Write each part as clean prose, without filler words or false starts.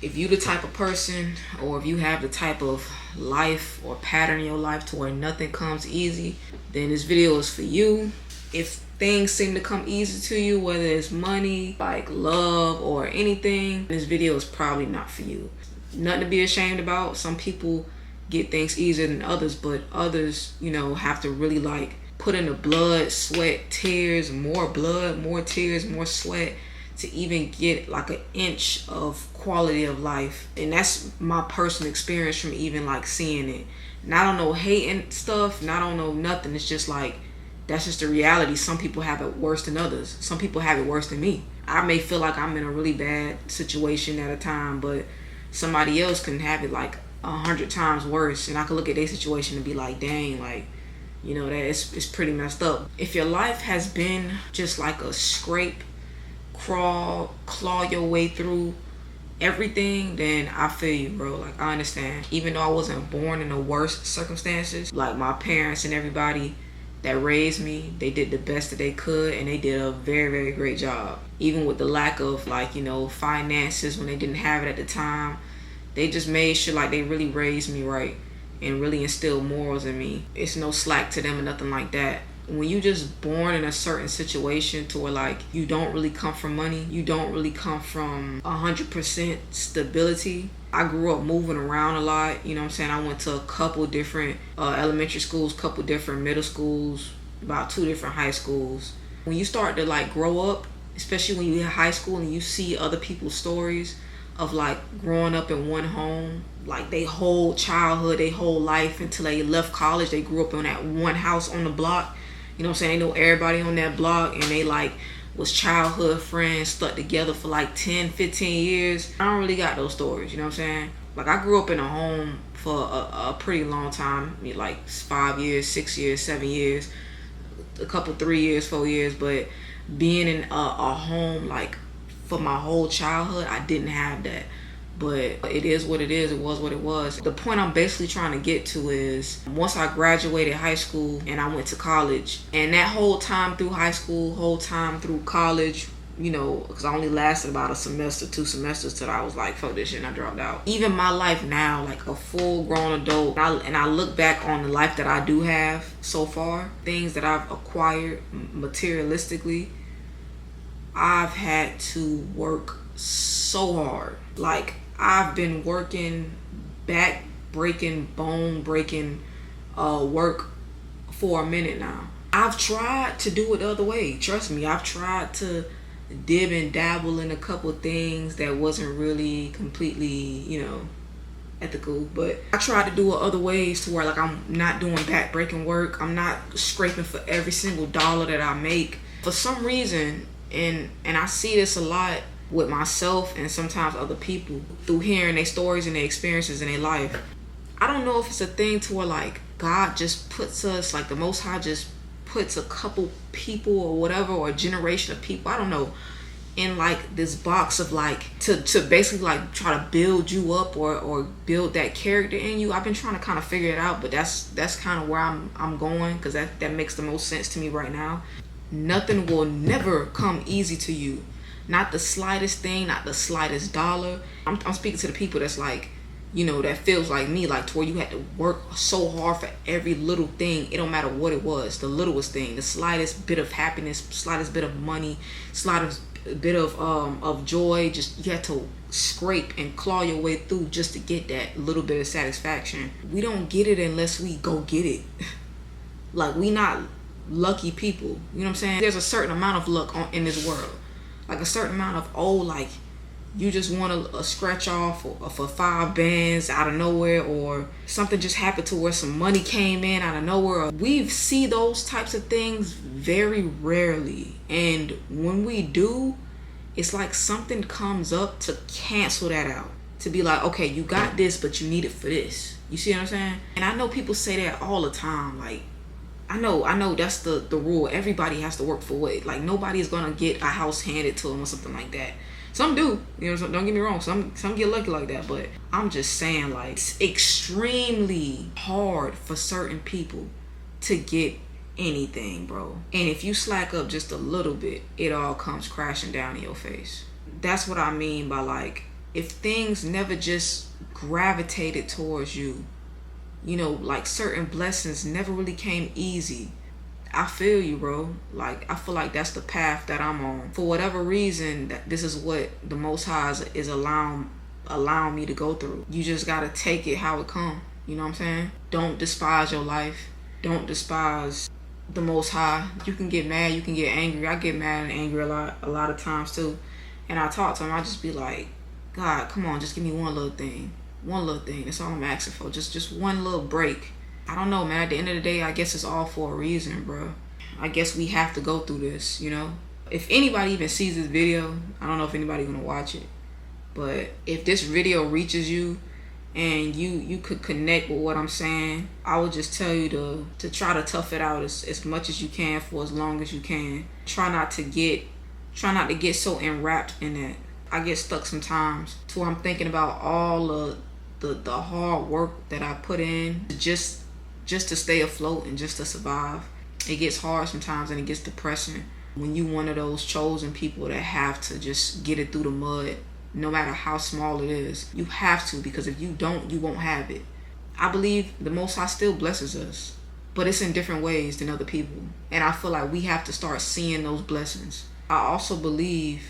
If you the type of person, or if you have the type of life or pattern in your life to where nothing comes easy, then this video is for you. If things seem to come easy to you, whether it's money, like love, or anything, this video is probably not for you. Nothing to be ashamed about. Some people get things easier than others, but others, have to really like put in the blood, sweat, tears, more blood, more tears, more sweat to even get like an inch of quality of life. And that's my personal experience from even like seeing it. Not on no hating stuff, not on no nothing. It's just like, that's just the reality. Some people have it worse than others. Some people have it worse than me. I may feel like I'm in a really bad situation at a time, but somebody else can have it like 100 times worse, and I could look at their situation and be like, dang, like, that it's pretty messed up. If your life has been just like a scrape, crawl, claw your way through everything, then I feel you, bro. Like, I understand. Even though I wasn't born in the worst circumstances, like my parents and everybody that raised me, they did the best that they could, and they did a very, very great job. Even with the lack of like, finances, when they didn't have it at the time, they just made sure like they really raised me right and really instilled morals in me. It's no slack to them or nothing like that. When you just born in a certain situation to where like you don't really come from money, you don't really come from 100% stability. I grew up moving around a lot, I went to a couple different elementary schools, couple different middle schools, about 2 different high schools. When you start to like grow up, especially when you hit high school and you see other people's stories of like growing up in one home, like they whole childhood, they whole life until they left college, they grew up in that one house on the block. They know everybody on that block, and they like was childhood friends, stuck together for like 10, 15 years. I don't really got those stories, Like, I grew up in a home for a pretty long time, like 5 years, 6 years, 7 years, a couple 3 years, 4 years, but being in a home like for my whole childhood, I didn't have that. But it is what it is. It was what it was. The point I'm basically trying to get to is, once I graduated high school and I went to college, and that whole time through high school, whole time through college, because I only lasted about a semester, 2 semesters, till I was like, fuck this shit, and I dropped out. Even my life now, like a full grown adult, and I look back on the life that I do have so far, things that I've acquired materialistically, I've had to work so hard. Like, I've been working back breaking, bone breaking work for a minute now. I've tried to do it the other way. Trust me, I've tried to dib and dabble in a couple things that wasn't really completely, ethical. But I tried to do it other ways to where like I'm not doing back breaking work. I'm not scraping for every single dollar that I make. For some reason, and I see this a lot with myself and sometimes other people through hearing their stories and their experiences in their life. I don't know if it's a thing to where like God just puts us, like the Most High just puts a couple people or whatever, or a generation of people, I don't know, in like this box of like to basically like try to build you up or build that character in you. I've been trying to kind of figure it out, but that's kind of where I'm going, because that makes the most sense to me right now. Nothing will never come easy to you. Not the slightest thing, not the slightest dollar. I'm speaking to the people that's like, that feels like me, like to where you had to work so hard for every little thing. It don't matter what it was, the littlest thing, the slightest bit of happiness, slightest bit of money, slightest bit of joy. Just you had to scrape and claw your way through just to get that little bit of satisfaction. We don't get it unless we go get it. Like, we not lucky people. You know what I'm saying? There's a certain amount of luck in this world. Like a certain amount of, like, you just want a scratch off for 5 bands out of nowhere, or something just happened to where some money came in out of nowhere. We see those types of things very rarely. And when we do, it's like something comes up to cancel that out. To be like, okay, you got this, but you need it for this. You see what I'm saying? And I know people say that all the time. Like, I know that's the rule. Everybody has to work for what, like, nobody is gonna get a house handed to them or something like that. Some do, don't get me wrong, some get lucky like that, but I'm just saying, like, it's extremely hard for certain people to get anything, bro. And if you slack up just a little bit, it all comes crashing down in your face. That's what I mean by, like, if things never just gravitated towards you, you know, like certain blessings never really came easy. I feel you, bro. Like, I feel like that's the path that I'm on. For whatever reason, that this is what the Most High is allowing me to go through. You just gotta take it how it come. You know what I'm saying? Don't despise your life. Don't despise the Most High. You can get mad. You can get angry. I get mad and angry a lot of times too. And I talk to him. I just be like, God, come on, just give me one little thing. One little thing. That's all I'm asking for. Just one little break. I don't know, man. At the end of the day, I guess it's all for a reason, bro. I guess we have to go through this, you know? If anybody even sees this video, I don't know if anybody's gonna watch it, but if this video reaches you and you could connect with what I'm saying, I would just tell you to try to tough it out as much as you can for as long as you can. Try not to get so enwrapped in that. I get stuck sometimes to where I'm thinking about all of the hard work that I put in just to stay afloat and just to survive. It gets hard sometimes and it gets depressing when you one of those chosen people that have to just get it through the mud, no matter how small it is. You have to, because if you don't, you won't have it. I believe the Most High still blesses us, but it's in different ways than other people. And I feel like we have to start seeing those blessings. I also believe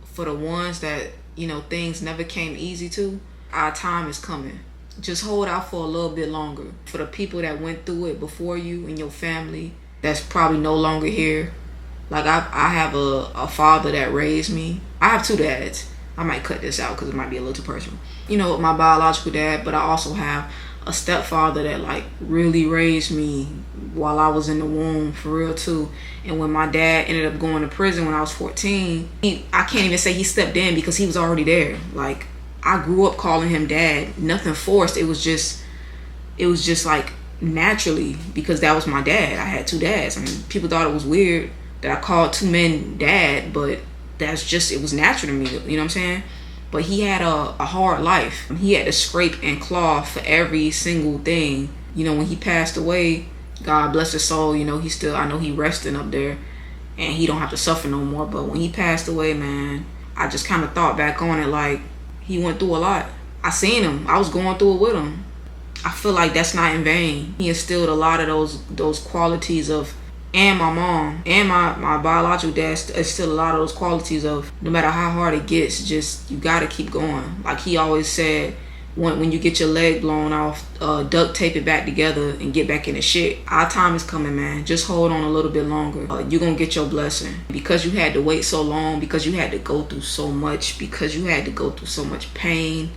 for the ones that, you know, things never came easy to, our time is coming. Just hold out for a little bit longer. For the people that went through it before you and your family that's probably no longer here. Like I have a father that raised me. I have two dads. I might cut this out because it might be a little too personal. You know, my biological dad, but I also have a stepfather that like really raised me while I was in the womb, for real too. And when my dad ended up going to prison when I was 14, I can't even say he stepped in because he was already there. Like, I grew up calling him dad. Nothing forced. It was just like naturally, because that was my dad. I had two dads. I mean, people thought it was weird that I called two men dad, but that's just, it was natural to me. You know what I'm saying? But he had a hard life. He had to scrape and claw for every single thing. You know, when he passed away, God bless his soul, you know, I know he resting up there and he don't have to suffer no more. But when he passed away, man, I just kind of thought back on it like, he went through a lot. I seen him. I was going through it with him. I feel like that's not in vain. He instilled a lot of those qualities of, and my mom and my biological dad instilled a lot of those qualities of, no matter how hard it gets, just you gotta keep going. Like he always said, when you get your leg blown off, duct tape it back together and get back in the shit. Our time is coming, man. Just hold on a little bit longer. You're gonna get your blessing. Because you had to wait so long, because you had to go through so much, because you had to go through so much pain,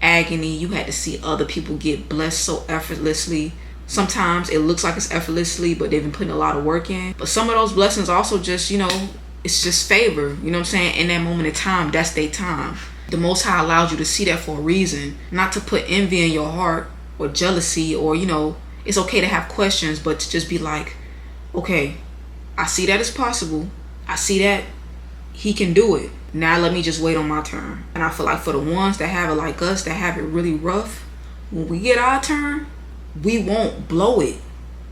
agony. You had to see other people get blessed so effortlessly. Sometimes it looks like it's effortlessly, but they've been putting a lot of work in. But some of those blessings also just, you know, it's just favor. You know what I'm saying? In that moment in time, that's their time. The Most High allows you to see that for a reason, not to put envy in your heart or jealousy, or, you know, it's okay to have questions, but to just be like, okay, I see that it's possible. I see that he can do it. Now let me just wait on my turn. And I feel like for the ones that have it like us, that have it really rough, when we get our turn, we won't blow it,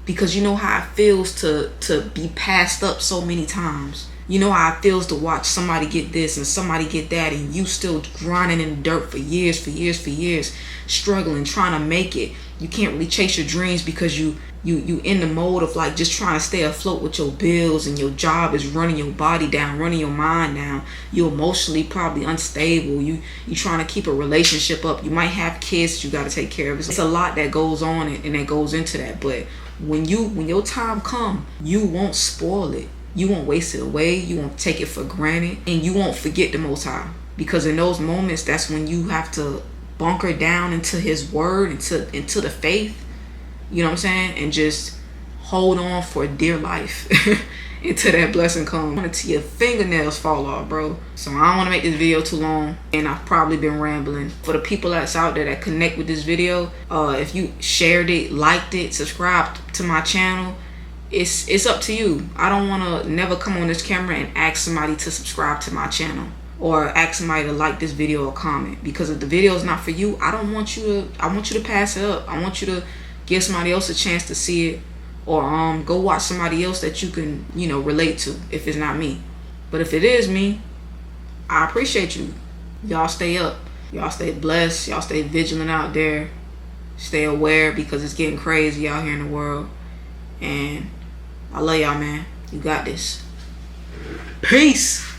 because you know how it feels to be passed up so many times. You know how it feels to watch somebody get this and somebody get that, and you still grinding in the dirt for years, struggling, trying to make it. You can't really chase your dreams because you in the mode of like just trying to stay afloat with your bills, and your job is running your body down, running your mind down. You're emotionally probably unstable. You trying to keep a relationship up. You might have kids you got to take care of. It's a lot that goes on and that goes into that. But when your time come, you won't spoil it. You won't waste it away. You won't take it for granted, and you won't forget the Most High, because in those moments, that's when you have to bunker down into His Word, into the faith. You know what I'm saying? And just hold on for dear life until that blessing comes. Until your fingernails fall off, bro. So I don't want to make this video too long, and I've probably been rambling. For the people that's out there that connect with this video, if you shared it, liked it, subscribed to my channel, it's up to you. I don't want to never come on this camera and ask somebody to subscribe to my channel or ask somebody to like this video or comment, because if the video is not for you, I want you to pass it up. I want you to give somebody else a chance to see it, or go watch somebody else that you can, you know, relate to, if it's not me. But if it is me, I appreciate you. Y'all stay up. Y'all stay blessed. Y'all stay vigilant out there. Stay aware because it's getting crazy out here in the world. And I love y'all, man. You got this. Peace.